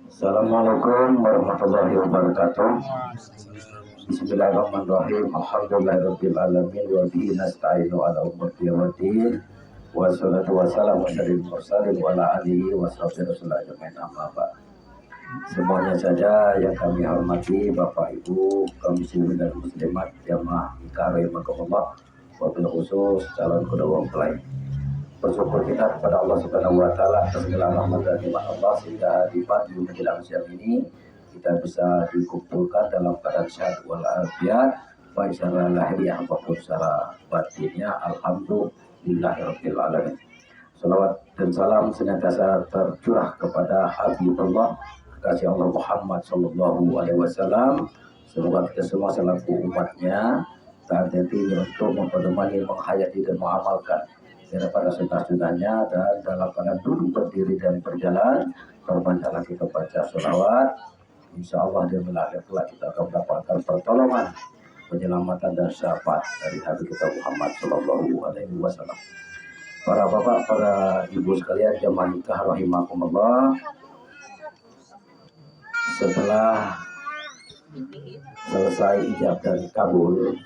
Assalamualaikum warahmatullahi wabarakatuh. Bismillahirrahmanirrahim. Alhamdulillahirabbil alamin wa bihi nasta'inu ala umuri waddin. Wassalatu wassalamu ala mursalin wa ala alihi washabihi ajmain, amma ba'd. Semuanya saja yang kami hormati Bapak Ibu kaum muslimin dan muslimat jamaah nikah rahimakumullah, wabil khusus calon kedua mempelai. Bersyukur kita kepada Allah Subhanahu wa taala atas segala rahmat dan nikmat Allah sehingga di pagi menjelang siang ini kita bisa dikumpulkan dalam keadaan sehat walafiat, baik secara lahiriah maupun secara batinnya. Alhamdulillahirabbil alamin. Salawat dan salam senantiasa tercurah kepada Habibullah kekasih Allah Muhammad sallallahu alaihi wasallam. Semoga kita semua selaku umatnya taat untuk memperdomani, menghayati dan mengamalkan daripada sunnah-sunnahnya, dan dalam keadaan duduk, berdiri dan berjalan berbanyak lagi kita baca sholawat. Insya Allah di akhir kelak kita akan mendapatkan pertolongan, penyelamatan dan syafaat dari Habib kita Muhammad sallallahu alaihi wasallam. Para bapak, para ibu sekalian jamaah nikah rahimakumullah, setelah selesai ijab dan kabul,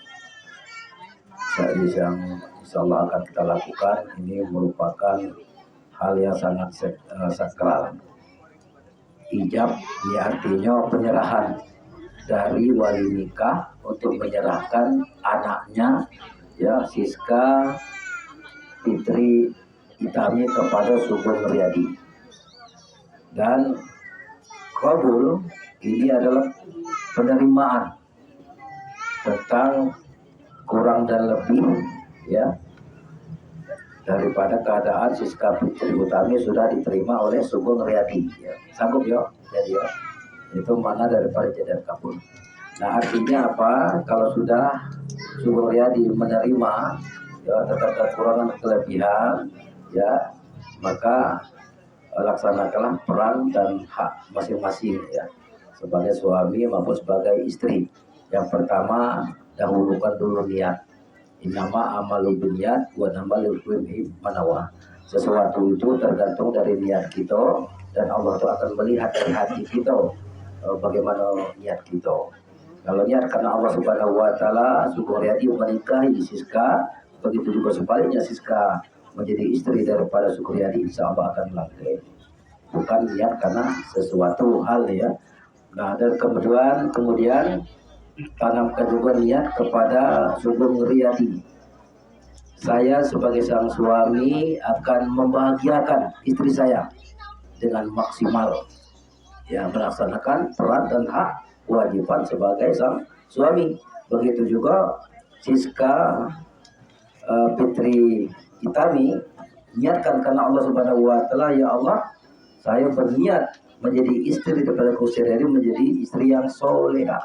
yang insyaallah akan kita lakukan ini merupakan hal yang sangat sakral. Ijab ini artinya penyerahan dari wali nikah untuk menyerahkan anaknya, ya, Siska Fitri Itami kepada Sugeng Riyadi. Dan kabul ini adalah penerimaan tentang kurang dan lebih, ya, daripada keadaan Siska Fitri Utami sudah diterima oleh Sugeng Riyadi, ya. Sanggup ya, jadi ya, itu mana daripada jadian kabul. Nah artinya apa? Kalau sudah Sugeng Riyadi menerima, ya, tetap kekurangan kelebihan, ya, maka laksanakanlah peran dan hak masing-masing, ya, sebagai suami maupun sebagai istri. Yang pertama, dahulukan dulu niat. Innama amalu binniyat wa namalul ilmi manawa. Sesuatu itu tergantung dari niat kita, dan Allah itu akan melihat dari hati kita bagaimana niat kita. Kalau niat karena Allah Subhanahu wa taala, Sugeng Riyadi menikahi Siska, begitu juga sebaliknya Siska menjadi istri daripada Sugeng Riyadi, insya Allah akan langgeng. Bukan niat karena sesuatu hal, ya. Nah, dan kemudian tanamkan juga niat kepada Sugeng Riyadi. Saya sebagai sang suami akan membahagiakan istri saya dengan maksimal, yang melaksanakan peran dan hak kewajiban sebagai sang suami. Begitu juga Siska Fitri Itami niatkan karena Allah Subhanahu wa taala, ya Allah, saya berniat menjadi istri kepada Sugeng Riyadi, menjadi istri yang solehah,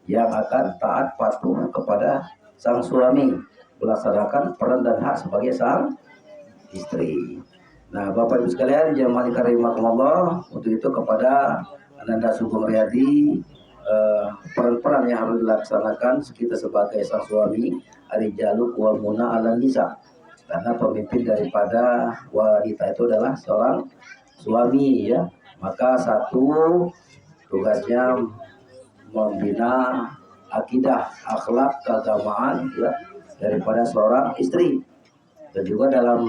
yang akan taat patuh kepada sang suami, melaksanakan peran dan hak sebagai sang istri. Nah, Bapak Ibu sekalian jamaah nikah rahimakumullah, untuk itu kepada Ananda Sugeng Riyadi, peran-peran yang harus dilaksanakan kita sebagai sang suami, arijaluk wa muna ala nisa, karena pemimpin daripada wanita itu adalah seorang suami, ya. Maka satu tugasnya membina akidah, akhlak, keagamaan, ya, daripada seorang istri. Dan juga dalam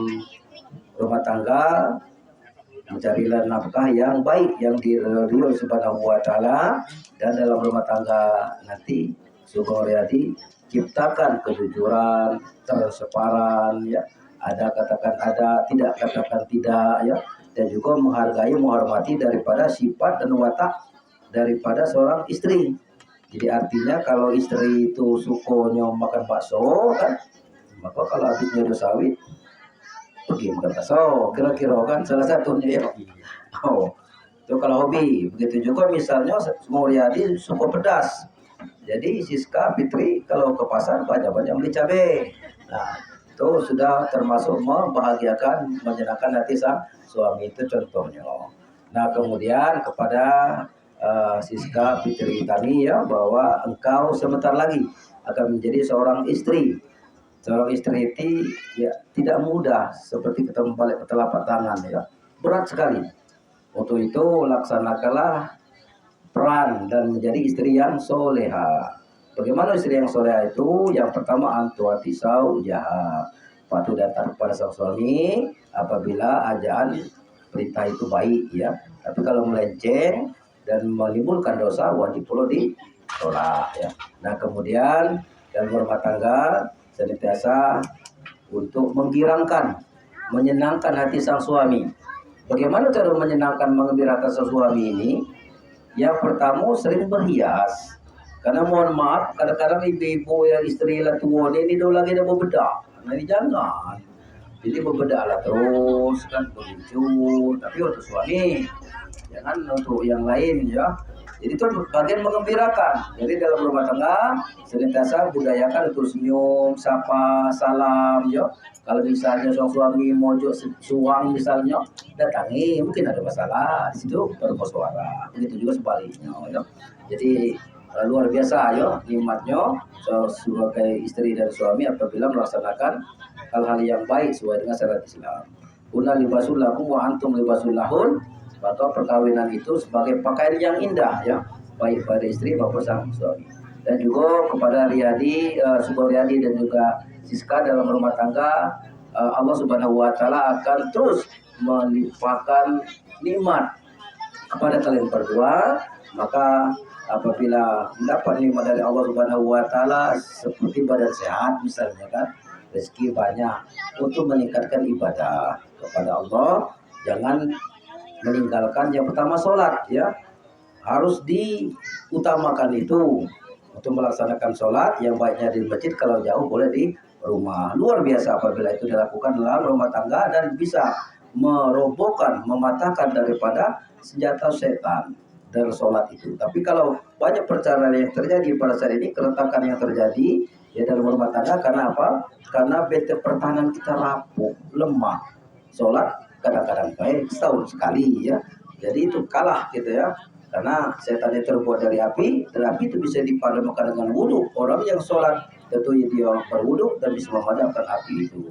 rumah tangga mencarilah nafkah yang baik, yang diridhoi oleh Subhanahu wa taala. Dan dalam rumah tangga nanti Sugeng Riyadi ciptakan kejujuran, transparan, ya, ada katakan ada, tidak katakan tidak, ya, dan juga menghargai, menghormati daripada sifat dan watak daripada seorang istri. Jadi artinya kalau istri itu sukonya makan bakso, kan, maka kalau habisnya udah sawit pergi makan bakso, kira-kira kan salah satunya, ya. Oh, itu kalau hobi. Begitu juga misalnya Sugeng Riyadi suka pedas, jadi Siska Fitri kalau ke pasar banyak-banyak beli cabai. Nah, itu sudah termasuk membahagiakan, menyenangkan hati sang suami, itu contohnya. Nah, kemudian kepada Siska Fitri Itami, ya, bahwa engkau sebentar lagi akan menjadi seorang istri. Seorang istri itu, ya, tidak mudah seperti kita membalik ke telapak tangan, ya. berat sekali. Untuk itu laksanakanlah peran dan menjadi istri yang soleha. Bagaimana istri yang soleha itu? Yang pertama antuati saujaha, patuh dan taat kepada sang suami apabila ajaan perintah itu baik ya. Tapi kalau melenceng dan menimbulkan dosa wajib pula ditolak ya. Nah kemudian dalam rumah tangga senantiasa untuk menggirangkan, menyenangkan hati sang suami. Bagaimana cara menyenangkan, mengembirakan sang suami ini? Yang pertama sering berhias. Karena mohon maaf, kadang-kadang ibu-ibu yang istri lah tua ini dia lagi dah berbedak. Nah ini jangan. Jadi berbedaklah terus kan berlucu. Tapi untuk suami, jangan untuk yang lain ya. Jadi itu bagian mengembirakan. Jadi dalam rumah tangga senantiasa budayakan untuk senyum, sapa, salam ya. Kalau misalnya seorang suami mojok suang misalnya, datangi, mungkin ada masalah di situ baru bersuara. Begitu juga sebaliknya ya. Jadi luar biasa ya nikmatnya sebagai istri dan suami apabila melaksanakan hal-hal yang baik sesuai dengan syariat Islam. Una libasul lakum wa antum libasul lahun. Maka perkawinan itu sebagai pakaian yang indah ya, baik pada istri maupun sang suami. Dan juga kepada Riyadi, Subur Riyadi dan juga Siska dalam rumah tangga, Allah Subhanahu Wa Taala akan terus melimpahkan nikmat kepada kalian berdua. Maka apabila mendapat nikmat dari Allah Subhanahu Wa Taala seperti badan sehat misalnya kan, rezeki banyak, untuk meningkatkan ibadah kepada Allah, jangan meninggalkan yang pertama sholat ya, harus diutamakan itu untuk melaksanakan sholat yang baiknya di masjid, kalau jauh boleh di rumah. Luar biasa apabila itu dilakukan dalam rumah tangga dan bisa merobohkan, mematahkan daripada senjata setan dari sholat itu. Tapi kalau banyak perceraian yang terjadi pada saat ini, keretakan yang terjadi ya dalam rumah tangga, karena apa? Karena benteng pertahanan kita rapuh, lemah. Sholat kadang-kadang baik setahun sekali ya, jadi itu kalah gitu ya, karena setan itu terbuat dari api, dan api itu bisa dipadamkan dengan wudhu. Orang yang sholat tentu dia berwudhu dan bisa memadamkan api itu.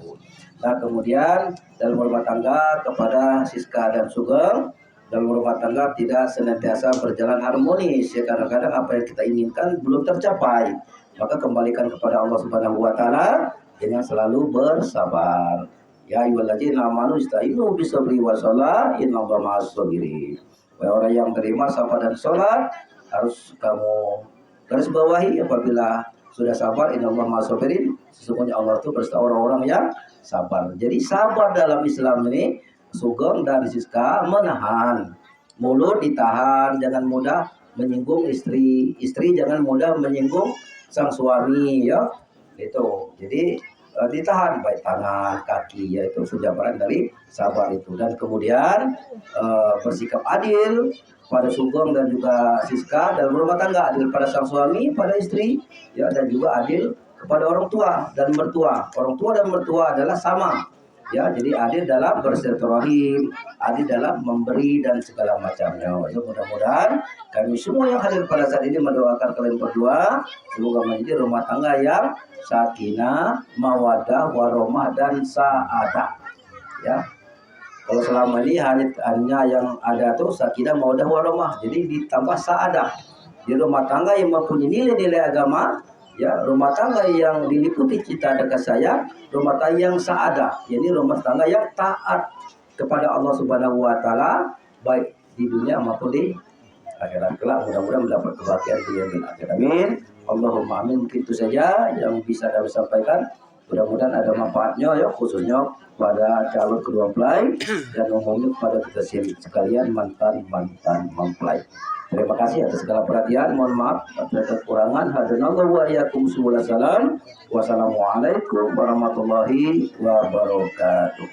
Nah kemudian dalam rumah tangga kepada Siska dan Sugeng, dalam rumah tangga tidak senantiasa berjalan harmonis ya, kadang-kadang apa yang kita inginkan belum tercapai, maka kembalikan kepada Allah Subhanahu Wa Taala dengan selalu bersabar. Ya ayyuhalladzina amanu ista'inu bisabri wassalah innallaha ma'as sabirin. Wahai orang yang terima sabar dan sholat, harus kamu garis bawahi apabila sudah sabar, innallaha ma'as sabirin, sesungguhnya Allah itu bersama orang-orang yang sabar. Jadi sabar dalam Islam ini, Sugeng dan Siska menahan, mulut ditahan, jangan mudah menyinggung istri, istri jangan mudah menyinggung sang suami ya. Itu. Jadi ditahan baik tangan, kaki, yaitu penjabaran dari sabar itu. Dan kemudian bersikap adil pada Sugeng dan juga Siska dalam rumah tangga, adil pada sang suami, pada istri ya, dan juga adil kepada orang tua dan mertua. Orang tua dan mertua adalah sama ya, jadi adil dalam bersilaturahim, adil dalam memberi dan segala macamnya. Ya, mudah-mudahan kami semua yang hadir pada saat ini mendoakan kalian berdua semoga menjadi rumah tangga yang sakinah, mawadah, warahmah dan sa'adah. Ya. Kalau selama ini hanya yang ada tuh sakinah, mawadah, warahmah, jadi ditambah sa'adah. Di rumah tangga yang mempunyai nilai-nilai agama, ya, rumah tangga yang diliputi cita dan kasih sayang, rumah tangga yang sa'adah, jadi rumah tangga yang taat kepada Allah Subhanahu Wa Taala baik di dunia maupun di akhirat kelak. Mudah-mudahan mendapat kebahagiaan dunia dan akhirat. Amin. Allahumma amin. Mungkin itu saja yang bisa kami sampaikan. Mudah-mudahan ada manfaatnya ya, khususnya pada calon kedua mempelai dan umumnya kepada kita sekalian mantan mempelai. Terima kasih atas segala perhatian. Mohon maaf atas kekurangan. Hadanallahu wa iyyakum subul salam. Wassalamualaikum warahmatullahi wabarakatuh.